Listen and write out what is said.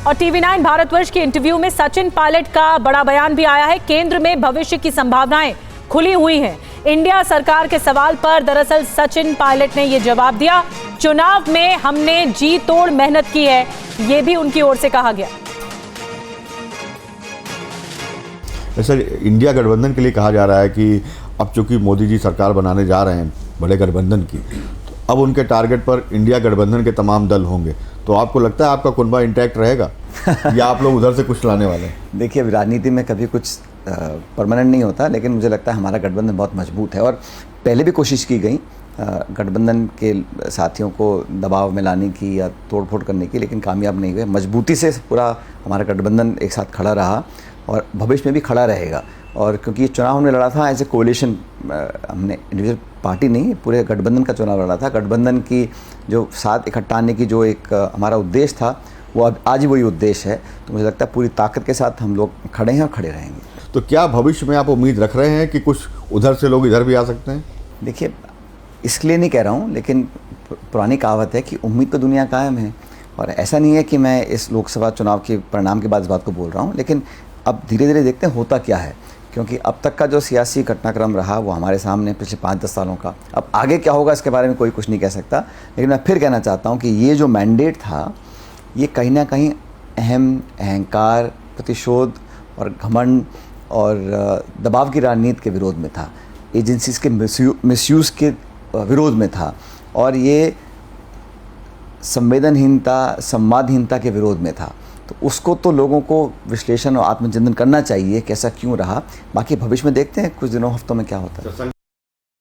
और TV9 भारतवर्ष के interview में सचिन पायलट का बड़ा बयान भी आया है। केंद्र में भविष्य की संभावनाएं खुली हुई हैं। इंडिया सरकार के सवाल पर दरअसल सचिन पायलट ने यह जवाब दिया, चुनाव में हमने जी तोड़ मेहनत की है, ये भी उनकी ओर से कहा गया। सर, इंडिया गठबंधन के लिए कहा जा रहा है कि अब चूंकि मोदी जी सरकार बनाने जा रहे हैं बड़े गठबंधन की, तो अब उनके टारगेट पर इंडिया गठबंधन के तमाम दल होंगे, तो आपको लगता है आपका कुनबा इंटैक्ट रहेगा या आप लोग उधर से कुछ लाने वाले हैं? देखिए, अभी राजनीति में कभी कुछ परमानेंट नहीं होता, लेकिन मुझे लगता है हमारा गठबंधन बहुत मजबूत है और पहले भी कोशिश की गई गठबंधन के साथियों को दबाव में लाने की या तोड़फोड़ करने की, लेकिन कामयाब नहीं हुए। मजबूती से पूरा हमारा गठबंधन एक साथ खड़ा रहा और भविष्य में भी खड़ा रहेगा। और क्योंकि ये चुनाव हमने लड़ा था एज ए कोलिशन, हमने इंडिविजुअल पार्टी नहीं, पूरे गठबंधन का चुनाव लड़ा था। गठबंधन की जो साथ इकट्ठा आने की जो एक हमारा उद्देश्य था, वो अब आज ही वही उद्देश्य है। तो मुझे लगता है पूरी ताकत के साथ हम लोग खड़े हैं और खड़े रहेंगे। तो क्या भविष्य में आप उम्मीद रख रहे हैं कि कुछ उधर से लोग इधर भी आ सकते हैं? देखिए, इसलिए नहीं कह रहा हूँ, लेकिन पुरानी कहावत है कि उम्मीद तो दुनिया कायम है। और ऐसा नहीं है कि मैं इस लोकसभा चुनाव के परिणाम के बाद इस बात को बोल रहा हूँ, लेकिन अब धीरे धीरे देखते हैं होता क्या है। क्योंकि अब तक का जो सियासी घटनाक्रम रहा वो हमारे सामने पिछले 5-10 सालों का। अब आगे क्या होगा इसके बारे में कोई कुछ नहीं कह सकता, लेकिन मैं फिर कहना चाहता हूँ कि ये जो मैंडेट था, ये कहीं ना कहीं अहंकार, प्रतिशोध और घमंड और दबाव की राजनीति के विरोध में था, एजेंसीज के मिसयूज़ के विरोध में था, और ये संवेदनहीनता, संवादहीनता के विरोध में था। तो उसको तो लोगों को विश्लेषण और आत्मचिंतन करना चाहिए कि ऐसा क्यों रहा। बाकी भविष्य में देखते हैं कुछ दिनों, हफ्तों में क्या होता है।